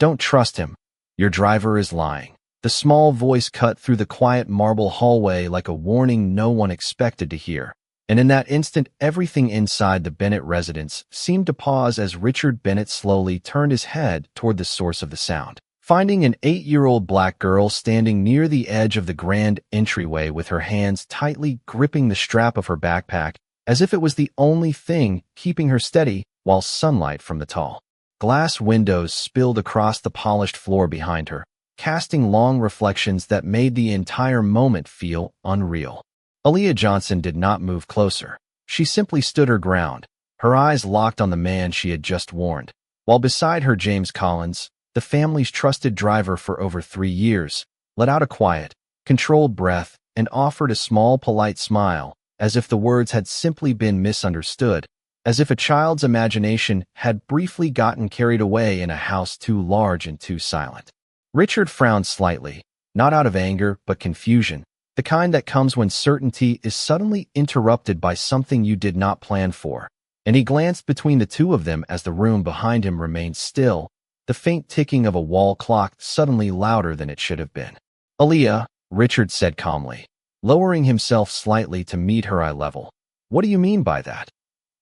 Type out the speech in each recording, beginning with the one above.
Don't trust him. Your driver is lying. The small voice cut through the quiet marble hallway like a warning no one expected to hear. And in that instant, everything inside the Bennett residence seemed to pause as Richard Bennett slowly turned his head toward the source of the sound. Finding an 8-year-old black girl standing near the edge of the grand entryway with her hands tightly gripping the strap of her backpack, as if it was the only thing keeping her steady, while sunlight from the tall glass windows spilled across the polished floor behind her, casting long reflections that made the entire moment feel unreal. Aaliyah Johnson did not move closer. She simply stood her ground, her eyes locked on the man she had just warned, while beside her James Collins, the family's trusted driver for over 3 years, let out a quiet, controlled breath and offered a small, polite smile, as if the words had simply been misunderstood, as if a child's imagination had briefly gotten carried away in a house too large and too silent. Richard frowned slightly, not out of anger but confusion, the kind that comes when certainty is suddenly interrupted by something you did not plan for, and he glanced between the two of them as the room behind him remained still, the faint ticking of a wall clock suddenly louder than it should have been. "Aaliyah," Richard said calmly, lowering himself slightly to meet her eye level. "What do you mean by that?"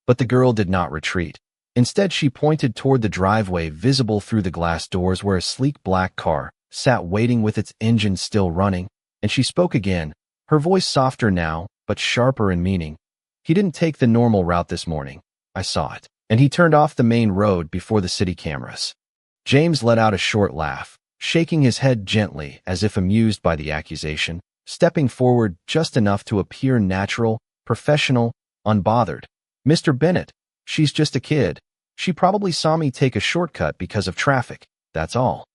But the girl did not retreat. Instead, she pointed toward the driveway visible through the glass doors where a sleek black car sat waiting with its engine still running, and she spoke again, her voice softer now, but sharper in meaning. "He didn't take the normal route this morning. I saw it. And he turned off the main road before the city cameras." James let out a short laugh, shaking his head gently as if amused by the accusation, stepping forward just enough to appear natural, professional, unbothered. "Mr. Bennett, she's just a kid. She probably saw me take a shortcut because of traffic, that's all."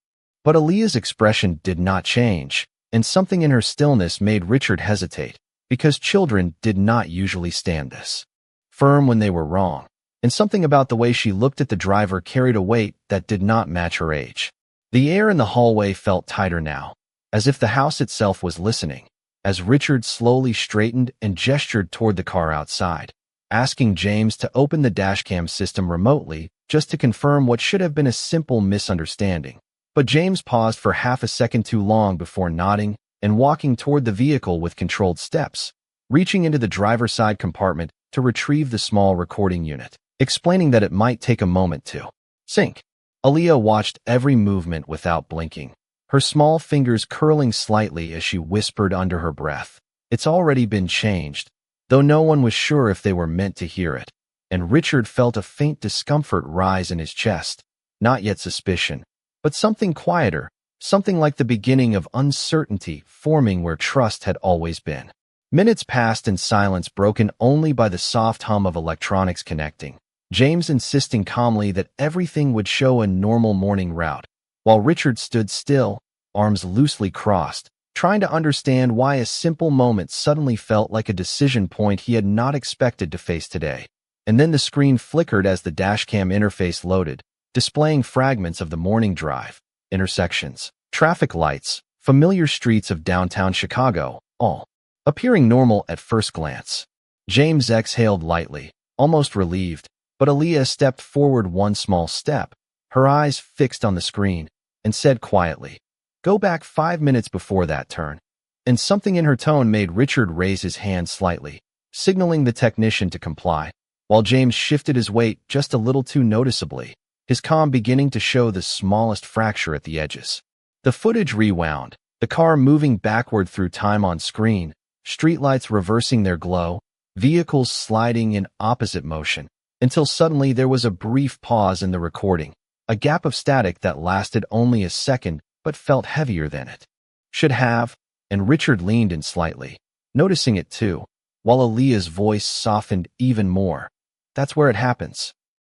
But Aaliyah's expression did not change, and something in her stillness made Richard hesitate, because children did not usually stand this. Firm when they were wrong, and something about the way she looked at the driver carried a weight that did not match her age. The air in the hallway felt tighter now, as if the house itself was listening, as Richard slowly straightened and gestured toward the car outside, asking James to open the dashcam system remotely just to confirm what should have been a simple misunderstanding. But James paused for half a second too long before nodding and walking toward the vehicle with controlled steps, reaching into the driver's side compartment to retrieve the small recording unit, explaining that it might take a moment to sync. Aaliyah watched every movement without blinking, her small fingers curling slightly as she whispered under her breath, "It's already been changed," though no one was sure if they were meant to hear it, and Richard felt a faint discomfort rise in his chest, not yet suspicion, but something quieter, something like the beginning of uncertainty forming where trust had always been. Minutes passed in silence broken only by the soft hum of electronics connecting, James insisting calmly that everything would show a normal morning route, while Richard stood still, arms loosely crossed, trying to understand why a simple moment suddenly felt like a decision point he had not expected to face today. And then the screen flickered as the dashcam interface loaded, displaying fragments of the morning drive, intersections, traffic lights, familiar streets of downtown Chicago, all appearing normal at first glance. James exhaled lightly, almost relieved, but Aaliyah stepped forward one small step, her eyes fixed on the screen, and said quietly, "Go back 5 minutes before that turn." And something in her tone made Richard raise his hand slightly, signaling the technician to comply, while James shifted his weight just a little too noticeably, his calm beginning to show the smallest fracture at the edges. The footage rewound, the car moving backward through time on screen, streetlights reversing their glow, vehicles sliding in opposite motion, until suddenly there was a brief pause in the recording, a gap of static that lasted only a second but felt heavier than it should have, and Richard leaned in slightly, noticing it too, while Aaliyah's voice softened even more. "That's where it happens."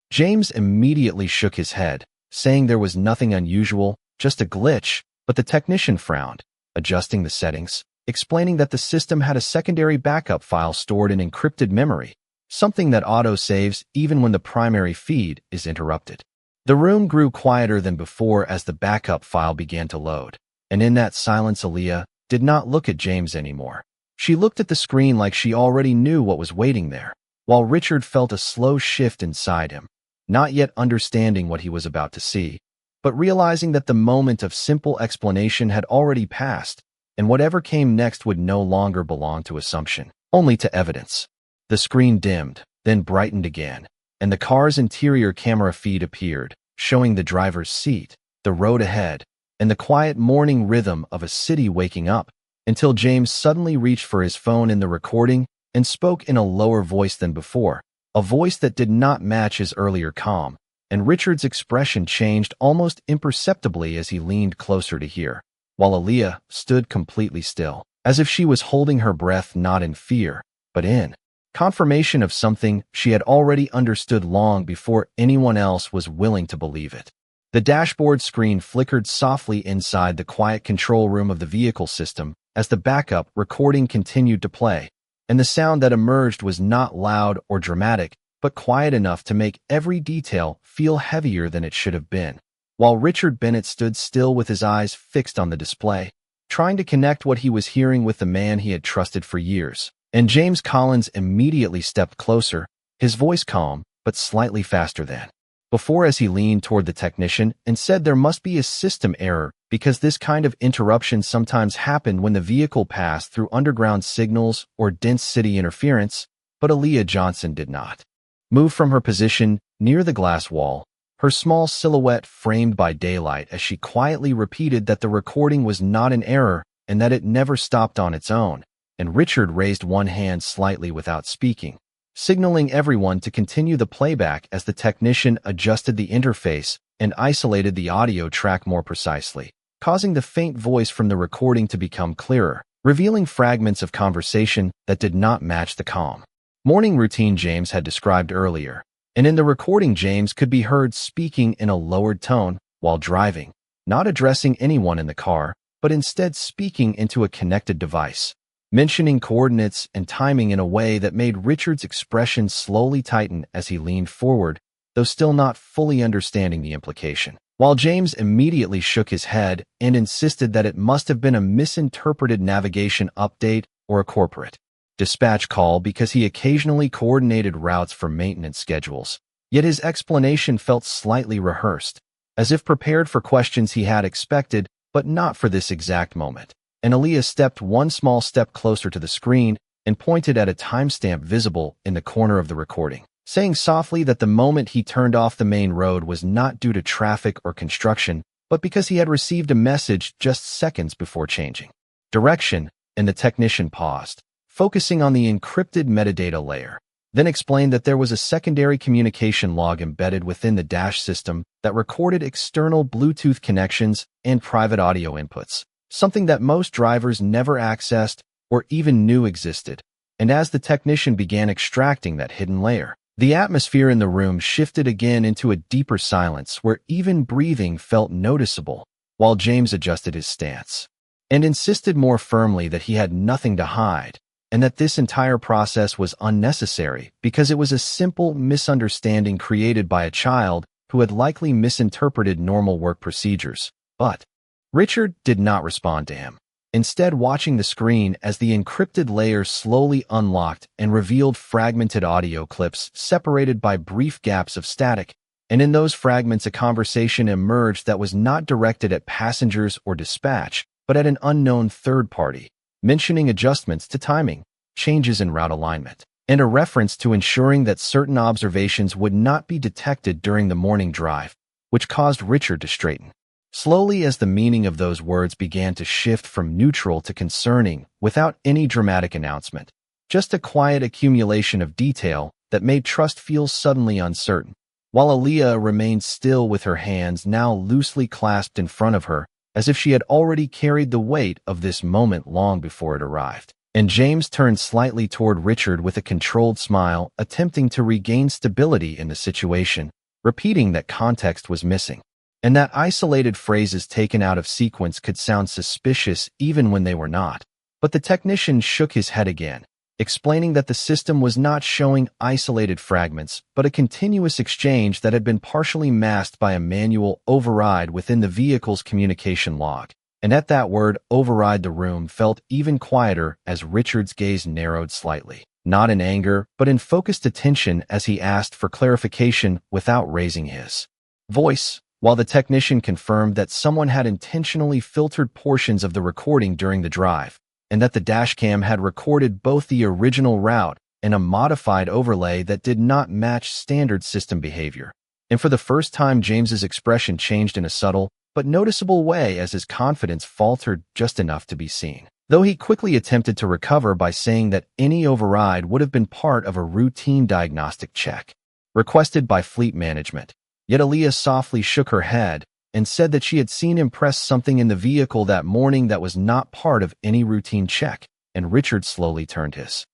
James immediately shook his head, saying there was nothing unusual, just a glitch, but the technician frowned, adjusting the settings, explaining that the system had a secondary backup file stored in encrypted memory, something that auto-saves even when the primary feed is interrupted. The room grew quieter than before as the backup file began to load, and in that silence Aaliyah did not look at James anymore. She looked at the screen like she already knew what was waiting there, while Richard felt a slow shift inside him, not yet understanding what he was about to see. but realizing that the moment of simple explanation had already passed, and whatever came next would no longer belong to assumption, only to evidence. The screen dimmed, then brightened again, and the car's interior camera feed appeared, showing the driver's seat, the road ahead, and the quiet morning rhythm of a city waking up, until James suddenly reached for his phone in the recording and spoke in a lower voice than before, a voice that did not match his earlier calm, and Richard's expression changed almost imperceptibly as he leaned closer to hear, while Aaliyah stood completely still, as if she was holding her breath not in fear, but in confirmation of something she had already understood long before anyone else was willing to believe it. The dashboard screen flickered softly inside the quiet control room of the vehicle system as the backup recording continued to play, and the sound that emerged was not loud or dramatic, but quiet enough to make every detail feel heavier than it should have been. While Richard Bennett stood still with his eyes fixed on the display, trying to connect what he was hearing with the man he had trusted for years, and James Collins immediately stepped closer, his voice calm, but slightly faster than before as he leaned toward the technician and said there must be a system error because this kind of interruption sometimes happened when the vehicle passed through underground signals or dense city interference, but Aaliyah Johnson did not move from her position near the glass wall, her small silhouette framed by daylight as she quietly repeated that the recording was not an error and that it never stopped on its own, and Richard raised one hand slightly without speaking, signaling everyone to continue the playback as the technician adjusted the interface and isolated the audio track more precisely, causing the faint voice from the recording to become clearer, revealing fragments of conversation that did not match the calm morning routine James had described earlier. And in the recording, James could be heard speaking in a lowered tone while driving, not addressing anyone in the car, but instead speaking into a connected device, mentioning coordinates and timing in a way that made Richard's expression slowly tighten as he leaned forward, though still not fully understanding the implication. While James immediately shook his head and insisted that it must have been a misinterpreted navigation update or a corporate dispatch call because he occasionally coordinated routes for maintenance schedules, yet his explanation felt slightly rehearsed, as if prepared for questions he had expected, but not for this exact moment. And Aaliyah stepped one small step closer to the screen and pointed at a timestamp visible in the corner of the recording, saying softly that the moment he turned off the main road was not due to traffic or construction, but because he had received a message just seconds before changing direction, and the technician paused, focusing on the encrypted metadata layer, then explained that there was a secondary communication log embedded within the dash system that recorded external Bluetooth connections and private audio inputs, something that most drivers never accessed or even knew existed. And as the technician began extracting that hidden layer, the atmosphere in the room shifted again into a deeper silence where even breathing felt noticeable, while James adjusted his stance and insisted more firmly that he had nothing to hide, and that this entire process was unnecessary because it was a simple misunderstanding created by a child who had likely misinterpreted normal work procedures. But Richard did not respond to him, instead watching the screen as the encrypted layer slowly unlocked and revealed fragmented audio clips separated by brief gaps of static, and in those fragments a conversation emerged that was not directed at passengers or dispatch, but at an unknown third party, mentioning adjustments to timing, changes in route alignment, and a reference to ensuring that certain observations would not be detected during the morning drive, which caused Richard to straighten slowly as the meaning of those words began to shift from neutral to concerning without any dramatic announcement, just a quiet accumulation of detail that made trust feel suddenly uncertain, while Aaliyah remained still with her hands now loosely clasped in front of her, as if she had already carried the weight of this moment long before it arrived. And James turned slightly toward Richard with a controlled smile, attempting to regain stability in the situation, repeating that context was missing, and that isolated phrases taken out of sequence could sound suspicious even when they were not. But the technician shook his head again, explaining that the system was not showing isolated fragments, but a continuous exchange that had been partially masked by a manual override within the vehicle's communication log. And at that word, override, the room felt even quieter as Richard's gaze narrowed slightly, not in anger, but in focused attention as he asked for clarification without raising his voice. while the technician confirmed that someone had intentionally filtered portions of the recording during the drive, and that the dashcam had recorded both the original route and a modified overlay that did not match standard system behavior. And for the first time, James's expression changed in a subtle but noticeable way as his confidence faltered just enough to be seen. Though he quickly attempted to recover by saying that any override would have been part of a routine diagnostic check requested by fleet management. Yet Aaliyah softly shook her head and said that she had seen him press something in the vehicle that morning that was not part of any routine check, and Richard slowly turned his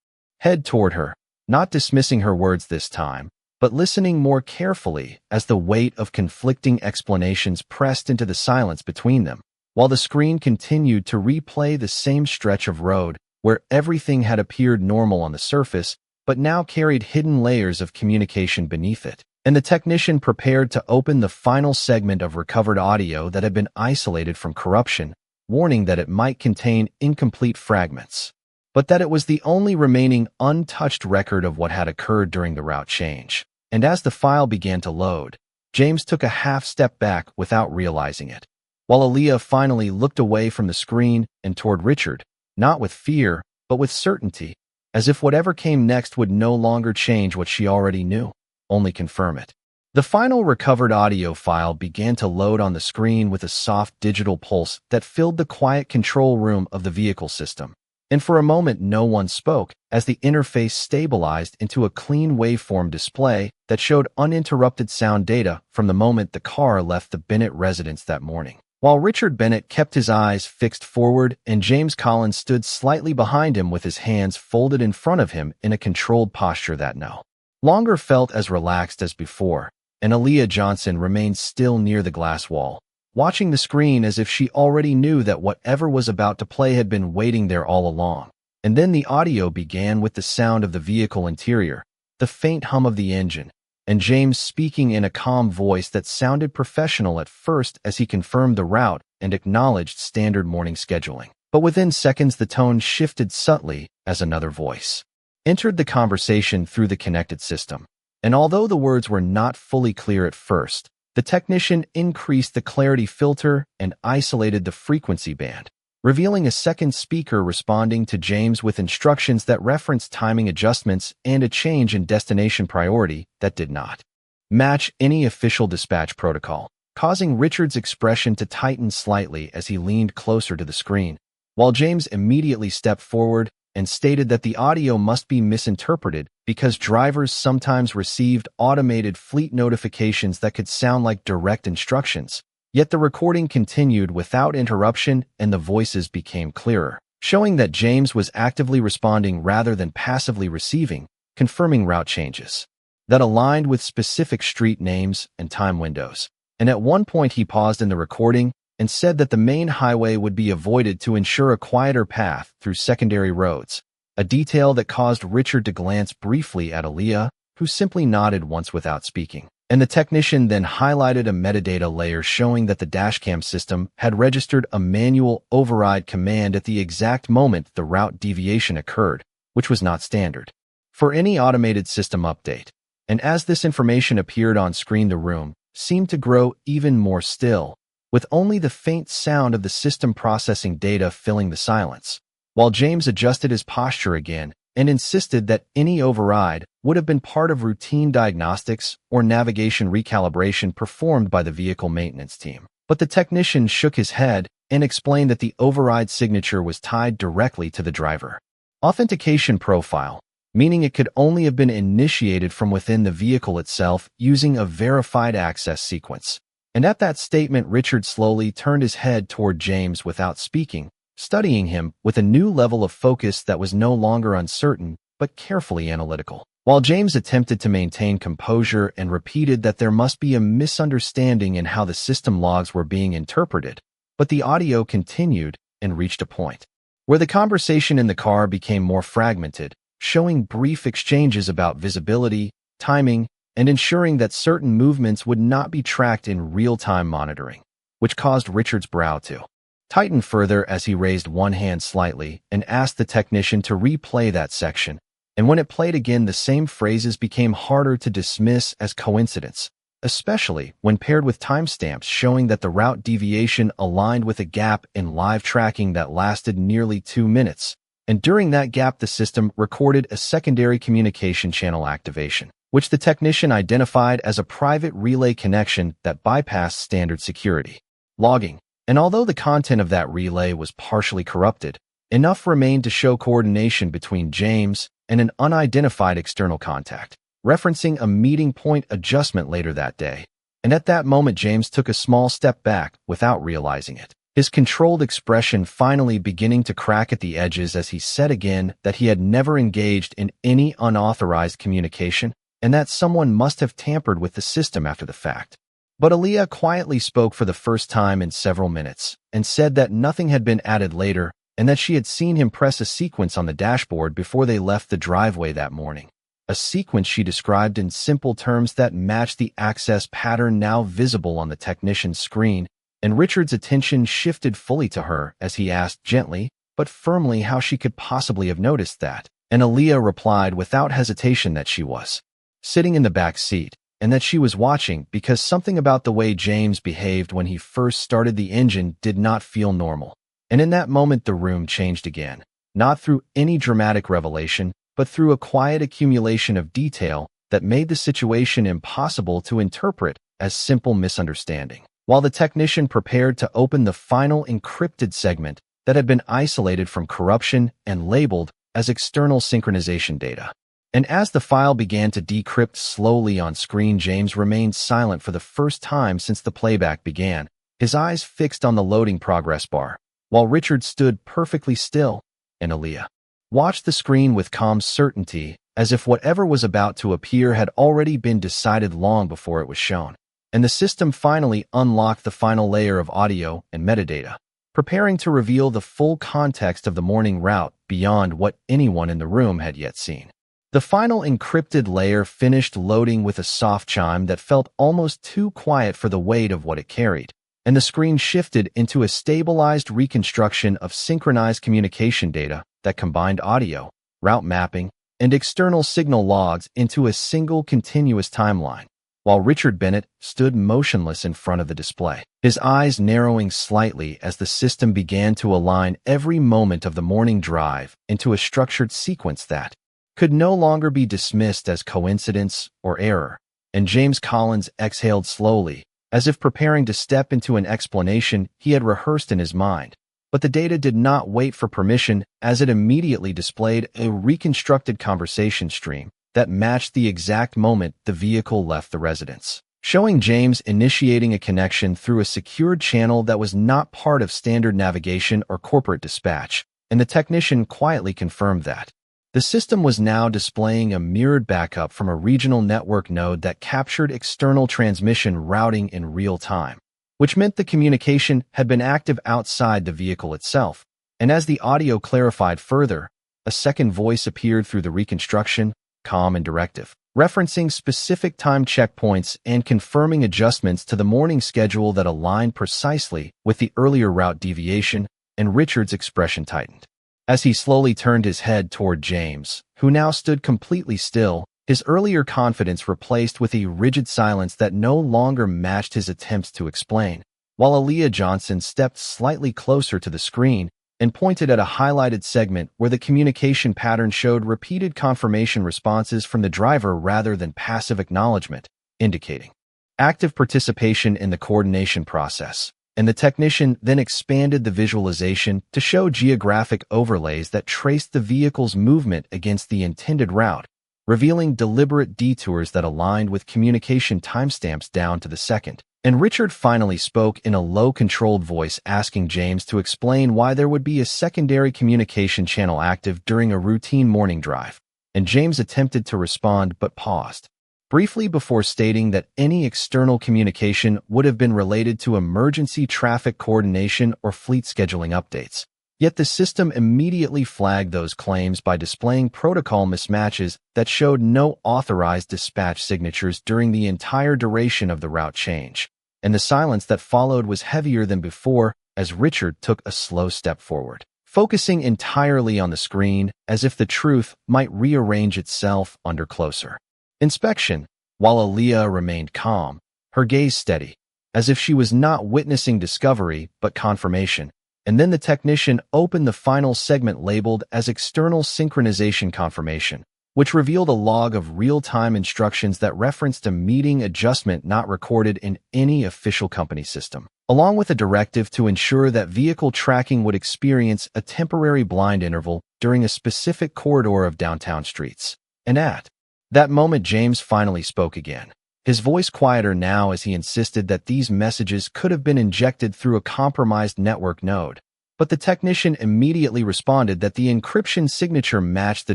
head toward her, not dismissing her words this time, but listening more carefully as the weight of conflicting explanations pressed into the silence between them, while the screen continued to replay the same stretch of road where everything had appeared normal on the surface, but now carried hidden layers of communication beneath it. And the technician prepared to open the final segment of recovered audio that had been isolated from corruption, warning that it might contain incomplete fragments, but that it was the only remaining untouched record of what had occurred during the route change. And as the file began to load, James took a half step back without realizing it, while Aaliyah finally looked away from the screen and toward Richard, not with fear, but with certainty, as if whatever came next would no longer change what she already knew, only confirm it. The final recovered audio file began to load on the screen with a soft digital pulse that filled the quiet control room of the vehicle system. And for a moment no one spoke as the interface stabilized into a clean waveform display that showed uninterrupted sound data from the moment the car left the Bennett residence that morning. While Richard Bennett kept his eyes fixed forward and James Collins stood slightly behind him with his hands folded in front of him in a controlled posture that no longer felt as relaxed as before, and Aaliyah Johnson remained still near the glass wall, watching the screen as if she already knew that whatever was about to play had been waiting there all along. And then the audio began with the sound of the vehicle interior, the faint hum of the engine, and James speaking in a calm voice that sounded professional at first as he confirmed the route and acknowledged standard morning scheduling. But within seconds the tone shifted subtly as another voice entered the conversation through the connected system. And although the words were not fully clear at first, the technician increased the clarity filter and isolated the frequency band, revealing a second speaker responding to James with instructions that referenced timing adjustments and a change in destination priority that did not match any official dispatch protocol, causing Richard's expression to tighten slightly as he leaned closer to the screen, while James immediately stepped forward and stated that the audio must be misinterpreted because drivers sometimes received automated fleet notifications that could sound like direct instructions. Yet the recording continued without interruption and the voices became clearer, showing that James was actively responding rather than passively receiving, confirming route changes that aligned with specific street names and time windows. And at one point he paused in the recording and said that the main highway would be avoided to ensure a quieter path through secondary roads, a detail that caused Richard to glance briefly at Aaliyah, who simply nodded once without speaking. And the technician then highlighted a metadata layer showing that the dashcam system had registered a manual override command at the exact moment the route deviation occurred, which was not standard for any automated system update. And as this information appeared on screen, the room seemed to grow even more still, with only the faint sound of the system processing data filling the silence, while James adjusted his posture again and insisted that any override would have been part of routine diagnostics or navigation recalibration performed by the vehicle maintenance team. But the technician shook his head and explained that the override signature was tied directly to the driver authentication profile, meaning it could only have been initiated from within the vehicle itself using a verified access sequence. And at that statement, Richard slowly turned his head toward James without speaking, studying him with a new level of focus that was no longer uncertain, but carefully analytical. While James attempted to maintain composure and repeated that there must be a misunderstanding in how the system logs were being interpreted, but the audio continued and reached a point where the conversation in the car became more fragmented, showing brief exchanges about visibility, timing, and ensuring that certain movements would not be tracked in real-time monitoring, which caused Richard's brow to tighten further as he raised one hand slightly and asked the technician to replay that section. And when it played again, the same phrases became harder to dismiss as coincidence, especially when paired with timestamps showing that the route deviation aligned with a gap in live tracking that lasted nearly 2 minutes. And during that gap, the system recorded a secondary communication channel activation, which the technician identified as a private relay connection that bypassed standard security logging. And although the content of that relay was partially corrupted, enough remained to show coordination between James and an unidentified external contact, referencing a meeting point adjustment later that day. And at that moment, James took a small step back without realizing it, his controlled expression finally beginning to crack at the edges as he said again that he had never engaged in any unauthorized communication and that someone must have tampered with the system after the fact. But Aaliyah quietly spoke for the first time in several minutes and said that nothing had been added later and that she had seen him press a sequence on the dashboard before they left the driveway that morning. A sequence she described in simple terms that matched the access pattern now visible on the technician's screen, and Richard's attention shifted fully to her as he asked gently but firmly how she could possibly have noticed that. And Aaliyah replied without hesitation that she was sitting in the back seat and that she was watching because something about the way James behaved when he first started the engine did not feel normal. And in that moment, the room changed again, not through any dramatic revelation, but through a quiet accumulation of detail that made the situation impossible to interpret as simple misunderstanding. While the technician prepared to open the final encrypted segment that had been isolated from corruption and labeled as external synchronization data. And as the file began to decrypt slowly on screen, James remained silent for the first time since the playback began, his eyes fixed on the loading progress bar, while Richard stood perfectly still, and Aaliyah watched the screen with calm certainty, as if whatever was about to appear had already been decided long before it was shown. And the system finally unlocked the final layer of audio and metadata, preparing to reveal the full context of the morning route beyond what anyone in the room had yet seen. The final encrypted layer finished loading with a soft chime that felt almost too quiet for the weight of what it carried, and the screen shifted into a stabilized reconstruction of synchronized communication data that combined audio, route mapping, and external signal logs into a single continuous timeline, while Richard Bennett stood motionless in front of the display, his eyes narrowing slightly as the system began to align every moment of the morning drive into a structured sequence that could no longer be dismissed as coincidence or error. And James Collins exhaled slowly, as if preparing to step into an explanation he had rehearsed in his mind. But the data did not wait for permission, as it immediately displayed a reconstructed conversation stream that matched the exact moment the vehicle left the residence, showing James initiating a connection through a secured channel that was not part of standard navigation or corporate dispatch, and the technician quietly confirmed that. The system was now displaying a mirrored backup from a regional network node that captured external transmission routing in real time, which meant the communication had been active outside the vehicle itself. And as the audio clarified further, a second voice appeared through the reconstruction, calm and directive, referencing specific time checkpoints and confirming adjustments to the morning schedule that aligned precisely with the earlier route deviation, and Richard's expression tightened as he slowly turned his head toward James, who now stood completely still, his earlier confidence replaced with a rigid silence that no longer matched his attempts to explain, while Aaliyah Johnson stepped slightly closer to the screen and pointed at a highlighted segment where the communication pattern showed repeated confirmation responses from the driver rather than passive acknowledgement, indicating active participation in the coordination process. And the technician then expanded the visualization to show geographic overlays that traced the vehicle's movement against the intended route, revealing deliberate detours that aligned with communication timestamps down to the second. And Richard finally spoke in a low, controlled voice, asking James to explain why there would be a secondary communication channel active during a routine morning drive. And James attempted to respond but paused briefly before stating that any external communication would have been related to emergency traffic coordination or fleet scheduling updates. Yet the system immediately flagged those claims by displaying protocol mismatches that showed no authorized dispatch signatures during the entire duration of the route change. And the silence that followed was heavier than before as Richard took a slow step forward, focusing entirely on the screen as if the truth might rearrange itself under closer inspection. While Aaliyah remained calm, her gaze steady, as if she was not witnessing discovery but confirmation. And then the technician opened the final segment labeled as External Synchronization Confirmation, which revealed a log of real-time instructions that referenced a meeting adjustment not recorded in any official company system, along with a directive to ensure that vehicle tracking would experience a temporary blind interval during a specific corridor of downtown streets. And at that moment, James finally spoke again, his voice quieter now as he insisted that these messages could have been injected through a compromised network node. But the technician immediately responded that the encryption signature matched the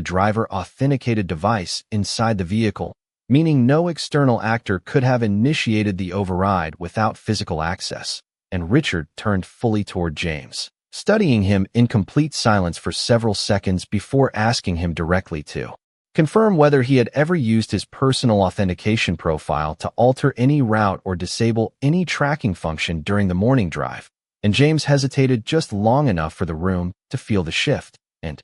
driver-authenticated device inside the vehicle, meaning no external actor could have initiated the override without physical access. And Richard turned fully toward James, studying him in complete silence for several seconds before asking him directly to confirm whether he had ever used his personal authentication profile to alter any route or disable any tracking function during the morning drive. And James hesitated just long enough for the room to feel the shift. And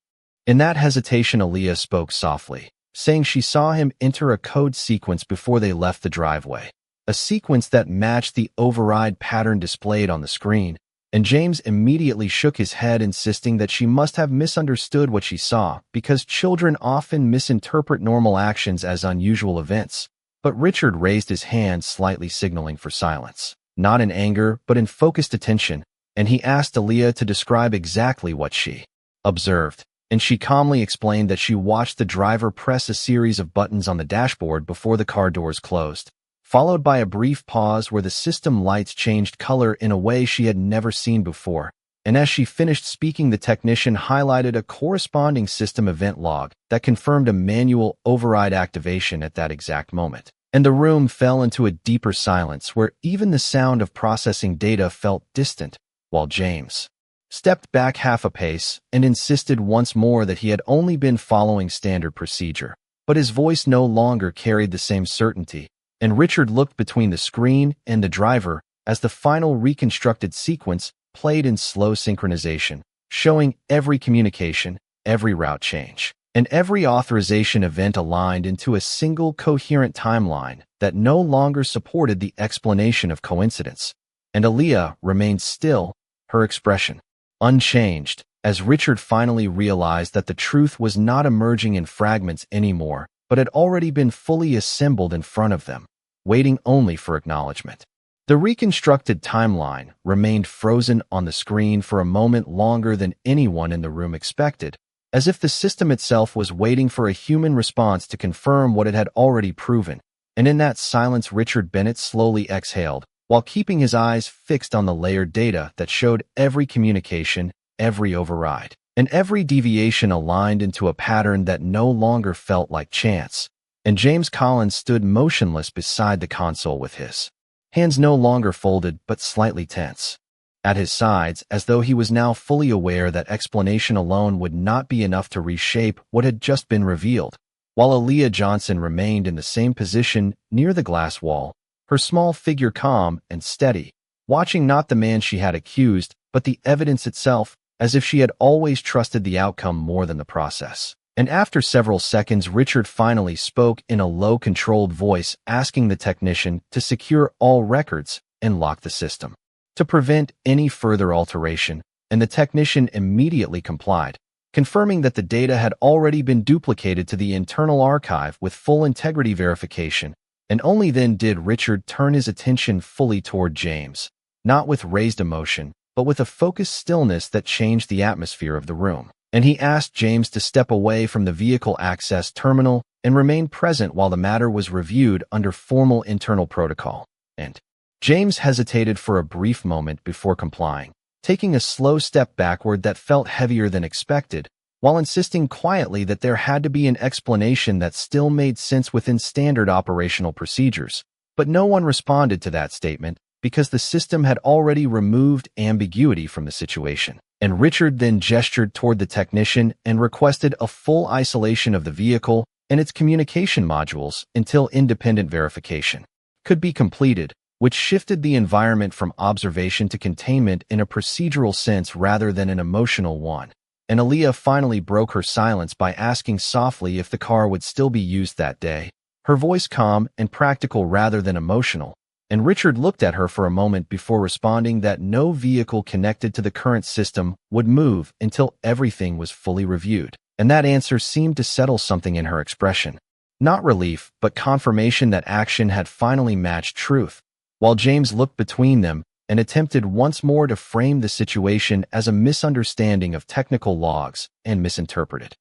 in that hesitation, Aaliyah spoke softly, saying she saw him enter a code sequence before they left the driveway, a sequence that matched the override pattern displayed on the screen. And James immediately shook his head, insisting that she must have misunderstood what she saw, because children often misinterpret normal actions as unusual events. But Richard raised his hand, slightly signaling for silence, not in anger, but in focused attention, and he asked Aaliyah to describe exactly what she observed. And she calmly explained that she watched the driver press a series of buttons on the dashboard before the car doors closed, followed by a brief pause where the system lights changed color in a way she had never seen before. And as she finished speaking, the technician highlighted a corresponding system event log that confirmed a manual override activation at that exact moment. And the room fell into a deeper silence where even the sound of processing data felt distant, while James stepped back half a pace and insisted once more that he had only been following standard procedure. But his voice no longer carried the same certainty, and Richard looked between the screen and the driver as the final reconstructed sequence played in slow synchronization, showing every communication, every route change, and every authorization event aligned into a single coherent timeline that no longer supported the explanation of coincidence. And Aaliyah remained still, her expression unchanged, as Richard finally realized that the truth was not emerging in fragments anymore, but had already been fully assembled in front of them, waiting only for acknowledgement. The reconstructed timeline remained frozen on the screen for a moment longer than anyone in the room expected, as if the system itself was waiting for a human response to confirm what it had already proven. And in that silence, Richard Bennett slowly exhaled, while keeping his eyes fixed on the layered data that showed every communication, every override, and every deviation aligned into a pattern that no longer felt like chance. And James Collins stood motionless beside the console with his hands no longer folded but slightly tense at his sides, as though he was now fully aware that explanation alone would not be enough to reshape what had just been revealed. While Aaliyah Johnson remained in the same position near the glass wall, her small figure calm and steady, watching not the man she had accused, but the evidence itself, as if she had always trusted the outcome more than the process. And after several seconds, Richard finally spoke in a low, controlled voice, asking the technician to secure all records and lock the system to prevent any further alteration, and the technician immediately complied, confirming that the data had already been duplicated to the internal archive with full integrity verification. And only then did Richard turn his attention fully toward James, not with raised emotion, but with a focused stillness that changed the atmosphere of the room. And he asked James to step away from the vehicle access terminal and remain present while the matter was reviewed under formal internal protocol. And James hesitated for a brief moment before complying, taking a slow step backward that felt heavier than expected, while insisting quietly that there had to be an explanation that still made sense within standard operational procedures. But no one responded to that statement, because the system had already removed ambiguity from the situation. And Richard then gestured toward the technician and requested a full isolation of the vehicle and its communication modules until independent verification could be completed, which shifted the environment from observation to containment in a procedural sense rather than an emotional one. And Aaliyah finally broke her silence by asking softly if the car would still be used that day, her voice calm and practical rather than emotional. and Richard looked at her for a moment before responding that no vehicle connected to the current system would move until everything was fully reviewed. And that answer seemed to settle something in her expression. Not relief, but confirmation that action had finally matched truth. While James looked between them and attempted once more to frame the situation as a misunderstanding of technical logs and misinterpreted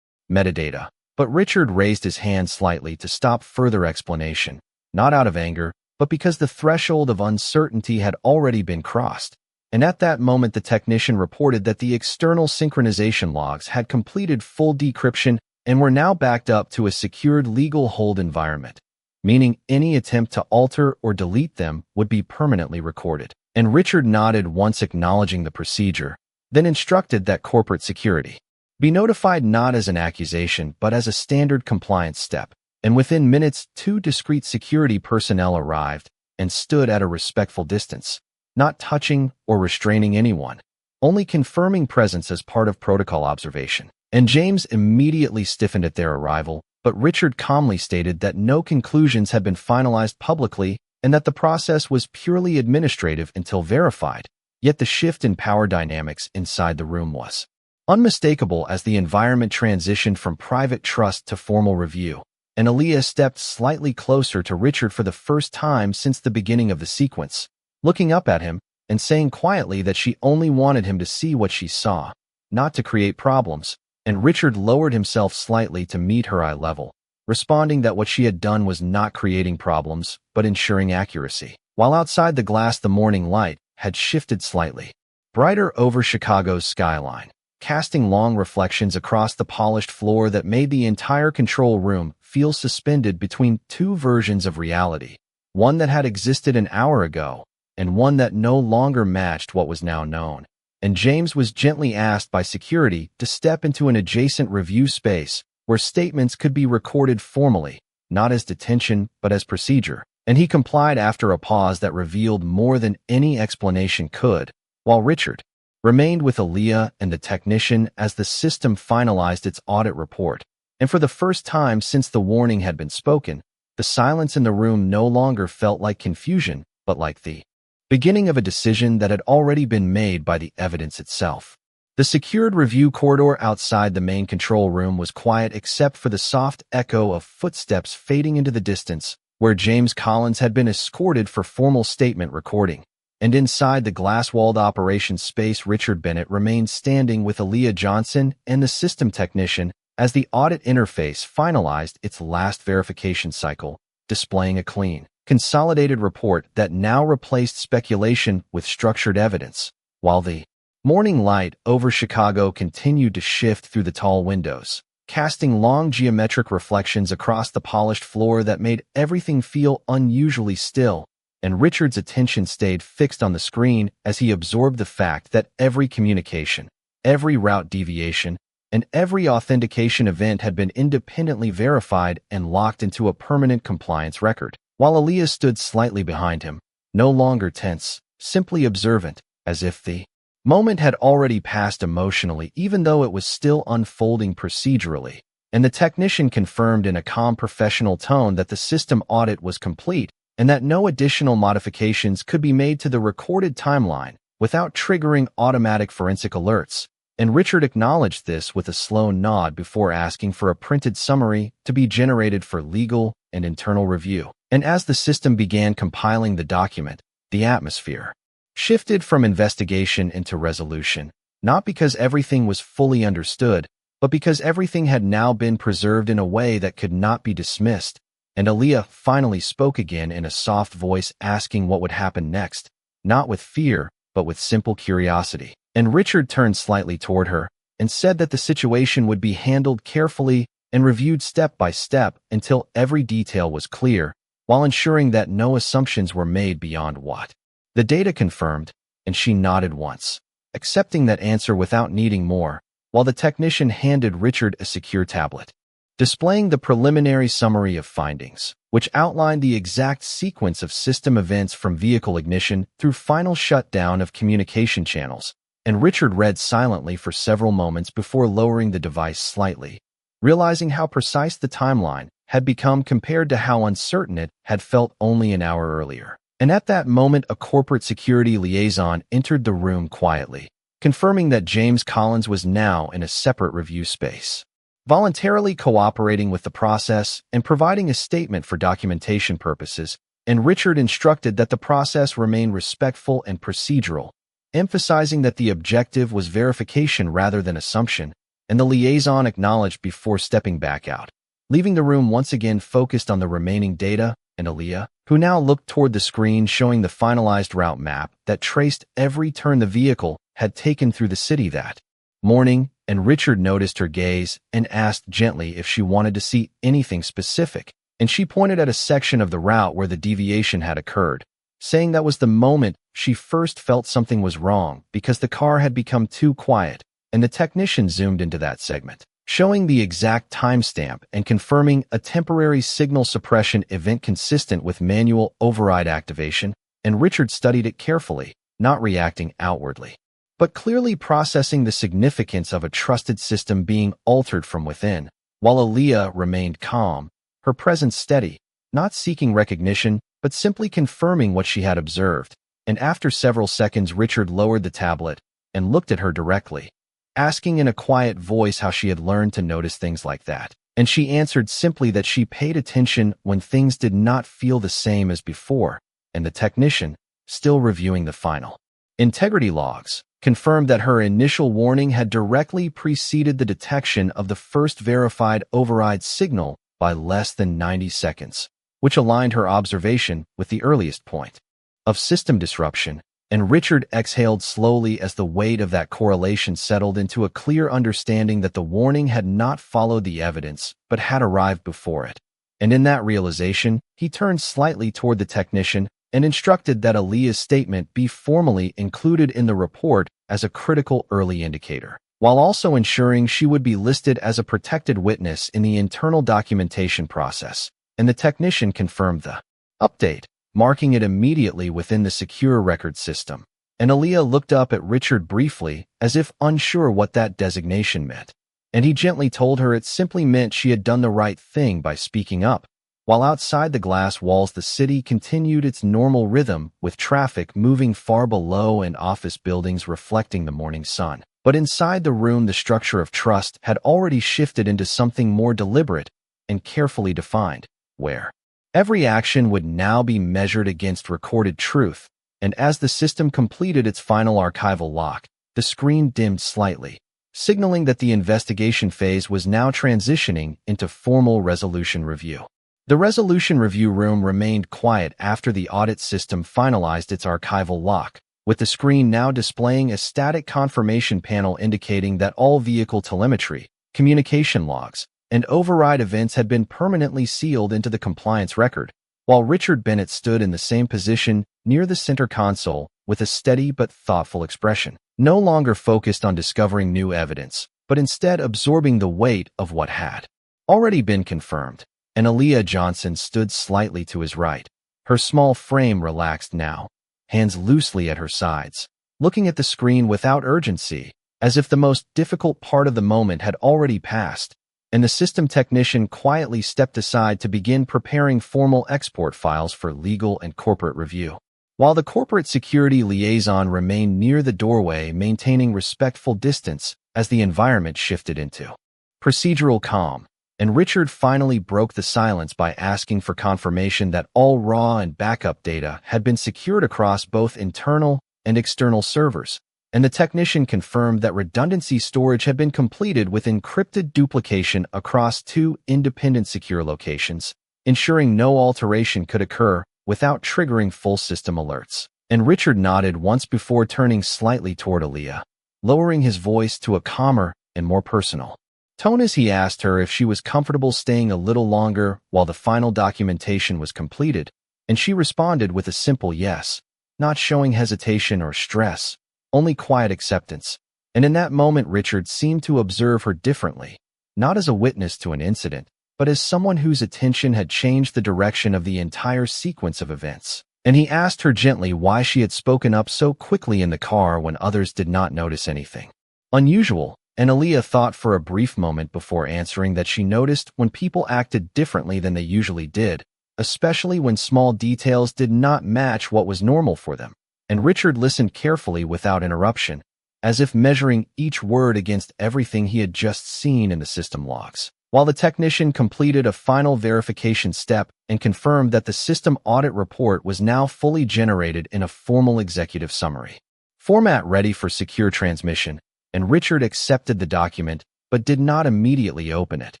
metadata. But Richard raised his hand slightly to stop further explanation, not out of anger, but because the threshold of uncertainty had already been crossed. And at that moment, the technician reported that the external synchronization logs had completed full decryption and were now backed up to a secured legal hold environment, meaning any attempt to alter or delete them would be permanently recorded. And Richard nodded once acknowledging the procedure, then instructed that corporate security be notified not as an accusation but as a standard compliance step. And within minutes, 2 discreet security personnel arrived and stood at a respectful distance, not touching or restraining anyone, only confirming presence as part of protocol observation. And James immediately stiffened at their arrival, but Richard calmly stated that no conclusions had been finalized publicly and that the process was purely administrative until verified. Yet the shift in power dynamics inside the room was unmistakable as the environment transitioned from private trust to formal review. And Aaliyah stepped slightly closer to Richard for the first time since the beginning of the sequence, looking up at him and saying quietly that she only wanted him to see what she saw, not to create problems. And Richard lowered himself slightly to meet her eye level, responding that what she had done was not creating problems, but ensuring accuracy. While outside the glass, the morning light had shifted slightly, brighter over Chicago's skyline, casting long reflections across the polished floor that made the entire control room feel suspended between 2 versions of reality, one that had existed an hour ago and one that no longer matched what was now known. And James was gently asked by security to step into an adjacent review space where statements could be recorded formally, not as detention but as procedure. And he complied after a pause that revealed more than any explanation could, while Richard remained with Aaliyah and the technician as the system finalized its audit report. And for the first time since the warning had been spoken, the silence in the room no longer felt like confusion, but like the beginning of a decision that had already been made by the evidence itself. The secured review corridor outside the main control room was quiet except for the soft echo of footsteps fading into the distance, where James Collins had been escorted for formal statement recording. And inside the glass-walled operations space, Richard Bennett remained standing with Aaliyah Johnson and the system technician as the audit interface finalized its last verification cycle, displaying a clean, consolidated report that now replaced speculation with structured evidence. While the morning light over Chicago continued to shift through the tall windows, casting long geometric reflections across the polished floor that made everything feel unusually still, and Richard's attention stayed fixed on the screen as he absorbed the fact that every communication, every route deviation, and every authentication event had been independently verified and locked into a permanent compliance record. While Aaliyah stood slightly behind him, no longer tense, simply observant, as if the moment had already passed emotionally even though it was still unfolding procedurally. And the technician confirmed in a calm professional tone that the system audit was complete and that no additional modifications could be made to the recorded timeline without triggering automatic forensic alerts. And Richard acknowledged this with a slow nod before asking for a printed summary to be generated for legal and internal review. And as the system began compiling the document, the atmosphere shifted from investigation into resolution, not because everything was fully understood, but because everything had now been preserved in a way that could not be dismissed. And Aaliyah finally spoke again in a soft voice, asking what would happen next, not with fear, but with simple curiosity. And Richard turned slightly toward her and said that the situation would be handled carefully and reviewed step by step until every detail was clear, while ensuring that no assumptions were made beyond what the data confirmed. And she nodded once, accepting that answer without needing more, while the technician handed Richard a secure tablet, displaying the preliminary summary of findings, which outlined the exact sequence of system events from vehicle ignition through final shutdown of communication channels. And Richard read silently for several moments before lowering the device slightly, realizing how precise the timeline had become compared to how uncertain it had felt only an hour earlier. And at that moment, a corporate security liaison entered the room quietly, confirming that James Collins was now in a separate review space, voluntarily cooperating with the process and providing a statement for documentation purposes, and Richard instructed that the process remain respectful and procedural, emphasizing that the objective was verification rather than assumption, and the liaison acknowledged before stepping back out, leaving the room once again focused on the remaining data and Aaliyah, who now looked toward the screen showing the finalized route map that traced every turn the vehicle had taken through the city that morning, and Richard noticed her gaze and asked gently if she wanted to see anything specific, and she pointed at a section of the route where the deviation had occurred, saying that was the moment she first felt something was wrong because the car had become too quiet, and the technician zoomed into that segment, showing the exact timestamp and confirming a temporary signal suppression event consistent with manual override activation, and Richard studied it carefully, not reacting outwardly, but clearly processing the significance of a trusted system being altered from within, while Aaliyah remained calm, her presence steady, not seeking recognition, but simply confirming what she had observed. And after several seconds, Richard lowered the tablet and looked at her directly, asking in a quiet voice how she had learned to notice things like that. And she answered simply that she paid attention when things did not feel the same as before, and the technician, still reviewing the final integrity logs, confirmed that her initial warning had directly preceded the detection of the first verified override signal by less than 90 seconds, which aligned her observation with the earliest point of system disruption, and Richard exhaled slowly as the weight of that correlation settled into a clear understanding that the warning had not followed the evidence but had arrived before it. And in that realization, he turned slightly toward the technician and instructed that Aaliyah's statement be formally included in the report as a critical early indicator, while also ensuring she would be listed as a protected witness in the internal documentation process. And the technician confirmed the update, marking it immediately within the secure record system. And Aaliyah looked up at Richard briefly, as if unsure what that designation meant. And he gently told her it simply meant she had done the right thing by speaking up. While outside the glass walls, the city continued its normal rhythm, with traffic moving far below and office buildings reflecting the morning sun. But inside the room, the structure of trust had already shifted into something more deliberate and carefully defined, where every action would now be measured against recorded truth. And as the system completed its final archival lock, the screen dimmed slightly, signaling that the investigation phase was now transitioning into formal resolution review. The resolution review room remained quiet after the audit system finalized its archival lock, with the screen now displaying a static confirmation panel indicating that all vehicle telemetry, communication logs, and override events had been permanently sealed into the compliance record, while Richard Bennett stood in the same position near the center console with a steady but thoughtful expression, no longer focused on discovering new evidence, but instead absorbing the weight of what had already been confirmed. And Aaliyah Johnson stood slightly to his right, her small frame relaxed now, hands loosely at her sides, looking at the screen without urgency, as if the most difficult part of the moment had already passed. And the system technician quietly stepped aside to begin preparing formal export files for legal and corporate review, while the corporate security liaison remained near the doorway, maintaining respectful distance as the environment shifted into procedural calm. And Richard finally broke the silence by asking for confirmation that all raw and backup data had been secured across both internal and external servers, and the technician confirmed that redundancy storage had been completed with encrypted duplication across 2 independent secure locations, ensuring no alteration could occur without triggering full system alerts. And Richard nodded once before turning slightly toward Aaliyah, lowering his voice to a calmer and more personal tone as he asked her if she was comfortable staying a little longer while the final documentation was completed, and she responded with a simple yes, not showing hesitation or stress, only quiet acceptance. And in that moment, Richard seemed to observe her differently, not as a witness to an incident, but as someone whose attention had changed the direction of the entire sequence of events. And he asked her gently why she had spoken up so quickly in the car when others did not notice anything unusual. And Aaliyah thought for a brief moment before answering that she noticed when people acted differently than they usually did, especially when small details did not match what was normal for them. And Richard listened carefully without interruption, as if measuring each word against everything he had just seen in the system logs. While the technician completed a final verification step and confirmed that the system audit report was now fully generated in a formal executive summary. Format ready for secure transmission, and Richard accepted the document but did not immediately open it,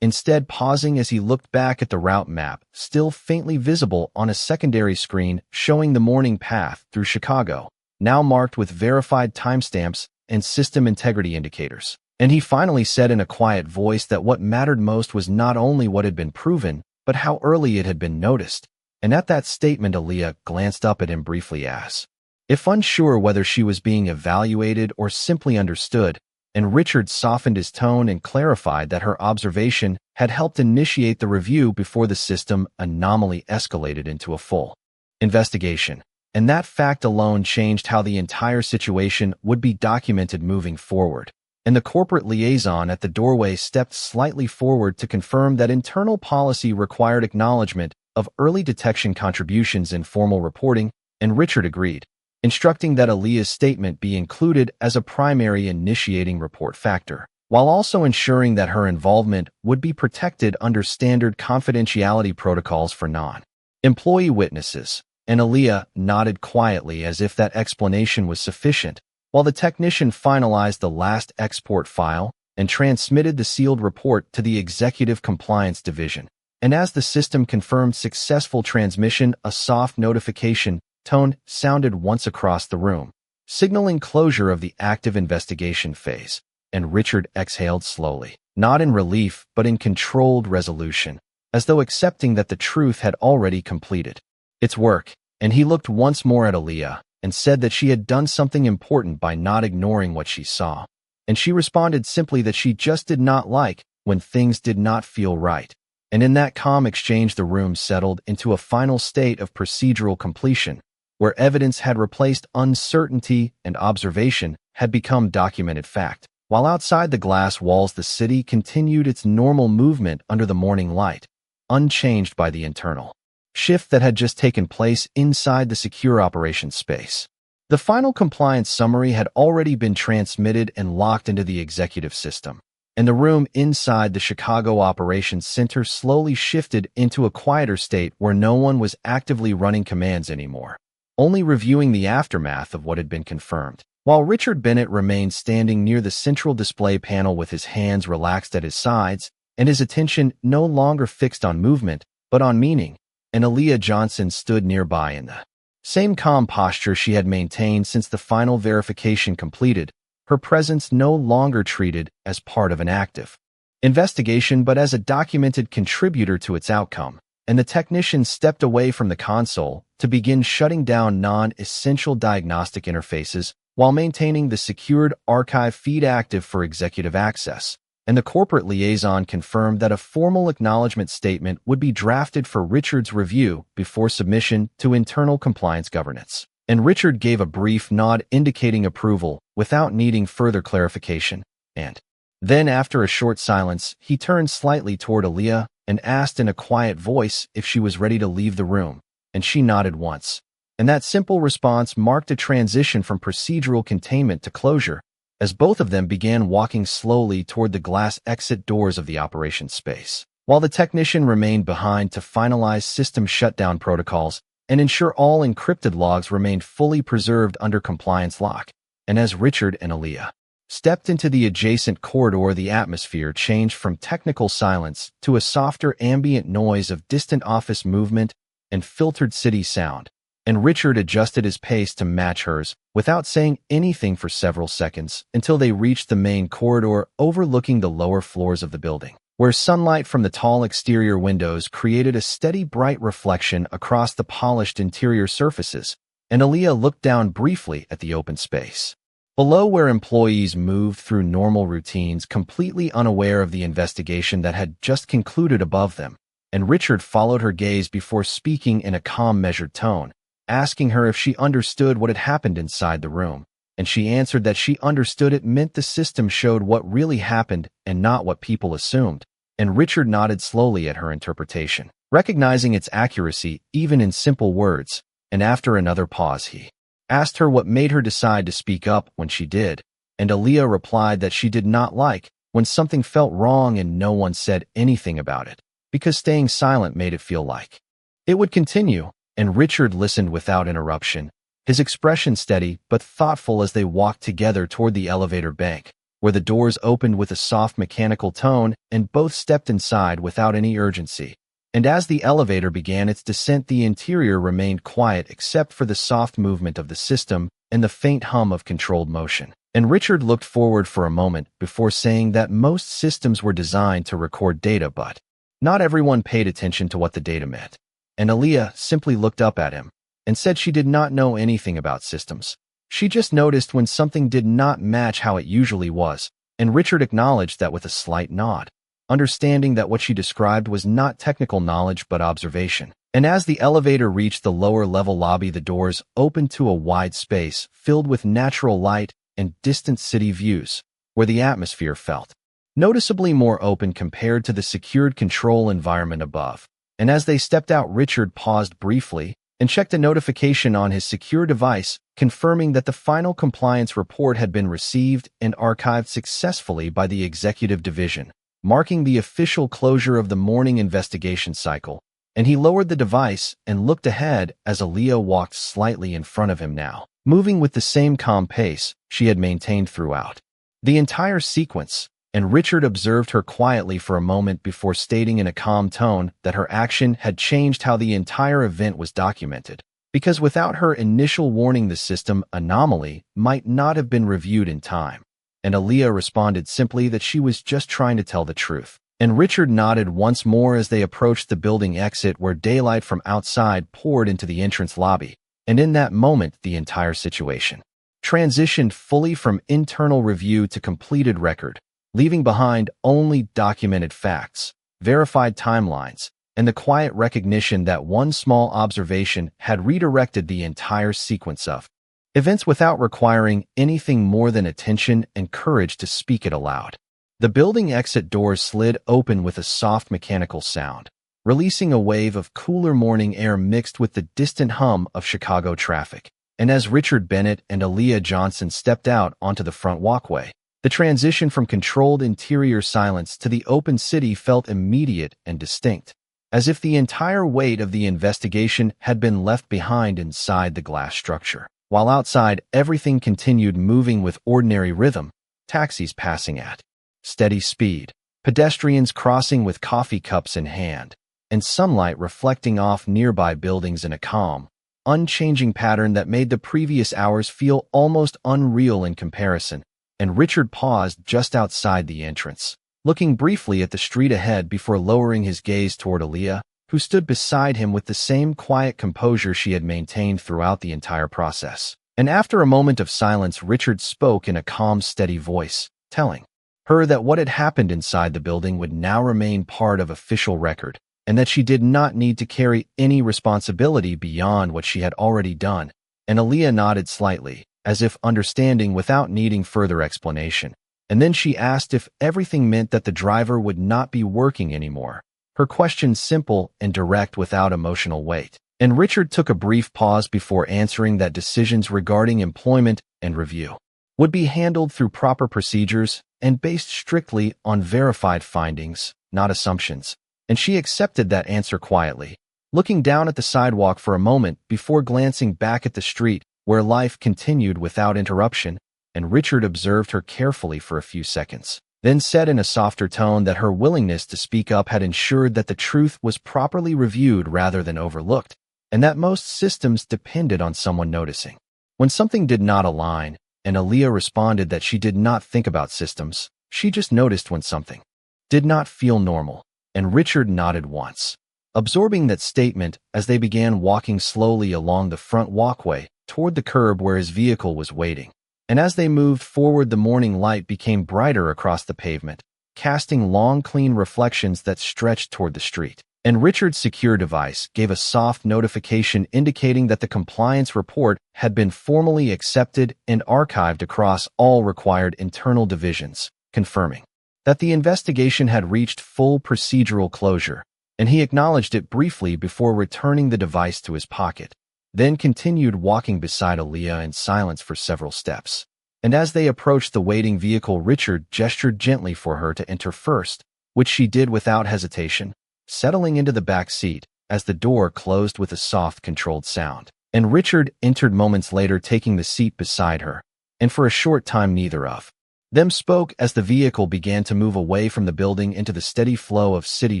instead pausing as he looked back at the route map, still faintly visible on a secondary screen showing the morning path through Chicago, now marked with verified timestamps and system integrity indicators. And he finally said in a quiet voice that what mattered most was not only what had been proven, but how early it had been noticed. And at that statement, Aaliyah glanced up at him briefly as if unsure whether she was being evaluated or simply understood, and Richard softened his tone and clarified that her observation had helped initiate the review before the system anomaly escalated into a full investigation. And that fact alone changed how the entire situation would be documented moving forward. And the corporate liaison at the doorway stepped slightly forward to confirm that internal policy required acknowledgement of early detection contributions in formal reporting, and Richard agreed, instructing that Aaliyah's statement be included as a primary initiating report factor, while also ensuring that her involvement would be protected under standard confidentiality protocols for non-employee witnesses. And Aaliyah nodded quietly as if that explanation was sufficient, while the technician finalized the last export file and transmitted the sealed report to the Executive Compliance Division. And as the system confirmed successful transmission, a soft notification tone sounded once across the room, signaling closure of the active investigation phase. And Richard exhaled slowly, not in relief but in controlled resolution, as though accepting that the truth had already completed its work. And he looked once more at Aaliyah and said that she had done something important by not ignoring what she saw. And she responded simply that she just did not like when things did not feel right. And in that calm exchange, the room settled into a final state of procedural completion, where evidence had replaced uncertainty and observation had become documented fact. While outside the glass walls, the city continued its normal movement under the morning light, unchanged by the internal shift that had just taken place inside the secure operations space. The final compliance summary had already been transmitted and locked into the executive system, and the room inside the Chicago Operations Center slowly shifted into a quieter state where no one was actively running commands anymore, only reviewing the aftermath of what had been confirmed. While Richard Bennett remained standing near the central display panel with his hands relaxed at his sides and his attention no longer fixed on movement, but on meaning, and Aaliyah Johnson stood nearby in the same calm posture she had maintained since the final verification completed, her presence no longer treated as part of an active investigation but as a documented contributor to its outcome. And the technician stepped away from the console to begin shutting down non-essential diagnostic interfaces while maintaining the secured archive feed active for executive access. And the corporate liaison confirmed that a formal acknowledgement statement would be drafted for Richard's review before submission to internal compliance governance. And Richard gave a brief nod indicating approval without needing further clarification. And then, after a short silence, he turned slightly toward Aaliyah and asked in a quiet voice if she was ready to leave the room, and she nodded once. And that simple response marked a transition from procedural containment to closure, as both of them began walking slowly toward the glass exit doors of the operations space, while the technician remained behind to finalize system shutdown protocols and ensure all encrypted logs remained fully preserved under compliance lock. And as Richard and Aaliyah stepped into the adjacent corridor, the atmosphere changed from technical silence to a softer ambient noise of distant office movement and filtered city sound. And Richard adjusted his pace to match hers without saying anything for several seconds until they reached the main corridor overlooking the lower floors of the building, where sunlight from the tall exterior windows created a steady bright reflection across the polished interior surfaces. And Aaliyah looked down briefly at the open space below, where employees moved through normal routines, completely unaware of the investigation that had just concluded above them. And Richard followed her gaze before speaking in a calm, measured tone, asking her if she understood what had happened inside the room. And she answered that she understood it meant the system showed what really happened and not what people assumed. And Richard nodded slowly at her interpretation, recognizing its accuracy even in simple words, and after another pause he asked her what made her decide to speak up when she did, and Aaliyah replied that she did not like when something felt wrong and no one said anything about it, because staying silent made it feel like it would continue, and Richard listened without interruption, his expression steady but thoughtful as they walked together toward the elevator bank, where the doors opened with a soft mechanical tone and both stepped inside without any urgency. And as the elevator began its descent, the interior remained quiet except for the soft movement of the system and the faint hum of controlled motion. And Richard looked forward for a moment before saying that most systems were designed to record data, but not everyone paid attention to what the data meant. And Aaliyah simply looked up at him and said she did not know anything about systems. She just noticed when something did not match how it usually was, and Richard acknowledged that with a slight nod, understanding that what she described was not technical knowledge but observation. And as the elevator reached the lower-level lobby, the doors opened to a wide space filled with natural light and distant city views, where the atmosphere felt noticeably more open compared to the secured control environment above. And as they stepped out, Richard paused briefly and checked a notification on his secure device, confirming that the final compliance report had been received and archived successfully by the executive division, marking the official closure of the morning investigation cycle. And he lowered the device and looked ahead as Aaliyah walked slightly in front of him now, moving with the same calm pace she had maintained throughout the entire sequence, and Richard observed her quietly for a moment before stating in a calm tone that her action had changed how the entire event was documented, because without her initial warning, the system anomaly might not have been reviewed in time. And Aaliyah responded simply that she was just trying to tell the truth. And Richard nodded once more as they approached the building exit, where daylight from outside poured into the entrance lobby. And in that moment, the entire situation transitioned fully from internal review to completed record, leaving behind only documented facts, verified timelines, and the quiet recognition that one small observation had redirected the entire sequence of events without requiring anything more than attention and courage to speak it aloud. The building exit doors slid open with a soft mechanical sound, releasing a wave of cooler morning air mixed with the distant hum of Chicago traffic. And as Richard Bennett and Aaliyah Johnson stepped out onto the front walkway, the transition from controlled interior silence to the open city felt immediate and distinct, as if the entire weight of the investigation had been left behind inside the glass structure. While outside, everything continued moving with ordinary rhythm, taxis passing at steady speed, pedestrians crossing with coffee cups in hand, and sunlight reflecting off nearby buildings in a calm, unchanging pattern that made the previous hours feel almost unreal in comparison. And Richard paused just outside the entrance, looking briefly at the street ahead before lowering his gaze toward Aaliyah, who stood beside him with the same quiet composure she had maintained throughout the entire process. And after a moment of silence, Richard spoke in a calm, steady voice, telling her that what had happened inside the building would now remain part of official record, and that she did not need to carry any responsibility beyond what she had already done. And Aaliyah nodded slightly, as if understanding without needing further explanation. And then she asked if everything meant that the driver would not be working anymore, her question simple and direct without emotional weight. And Richard took a brief pause before answering that decisions regarding employment and review would be handled through proper procedures and based strictly on verified findings, not assumptions. And she accepted that answer quietly, looking down at the sidewalk for a moment before glancing back at the street, where life continued without interruption. And Richard observed her carefully for a few seconds, then said in a softer tone that her willingness to speak up had ensured that the truth was properly reviewed rather than overlooked, and that most systems depended on someone noticing when something did not align. And Aaliyah responded that she did not think about systems, she just noticed when something did not feel normal. And Richard nodded once, absorbing that statement as they began walking slowly along the front walkway toward the curb where his vehicle was waiting. And as they moved forward, the morning light became brighter across the pavement, casting long, clean reflections that stretched toward the street. And Richard's secure device gave a soft notification indicating that the compliance report had been formally accepted and archived across all required internal divisions, confirming that the investigation had reached full procedural closure. and he acknowledged it briefly before returning the device to his pocket, then continued walking beside Aaliyah in silence for several steps. And as they approached the waiting vehicle, Richard gestured gently for her to enter first, which she did without hesitation, settling into the back seat as the door closed with a soft, controlled sound. And Richard entered moments later, taking the seat beside her, and for a short time neither of them spoke as the vehicle began to move away from the building into the steady flow of city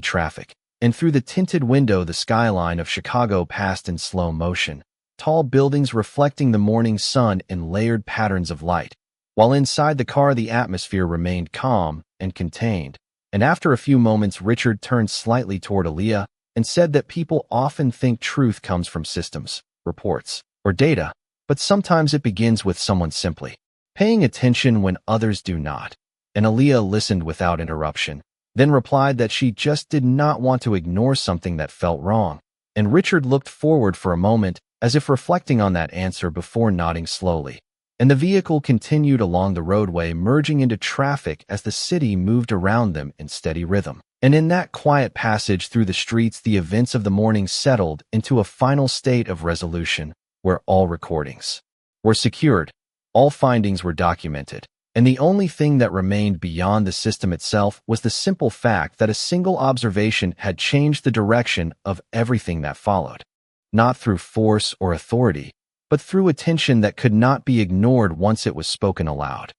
traffic, and through the tinted window the skyline of Chicago passed in slow motion, tall buildings reflecting the morning sun in layered patterns of light, while inside the car the atmosphere remained calm and contained. And after a few moments, Richard turned slightly toward Aaliyah and said that people often think truth comes from systems, reports, or data, but sometimes it begins with someone simply paying attention when others do not. And Aaliyah listened without interruption, then replied that she just did not want to ignore something that felt wrong. And Richard looked forward for a moment, as if reflecting on that answer before nodding slowly. And the vehicle continued along the roadway, merging into traffic as the city moved around them in steady rhythm. And in that quiet passage through the streets, the events of the morning settled into a final state of resolution, where all recordings were secured, all findings were documented, and the only thing that remained beyond the system itself was the simple fact that a single observation had changed the direction of everything that followed. Not through force or authority, but through attention that could not be ignored once it was spoken aloud.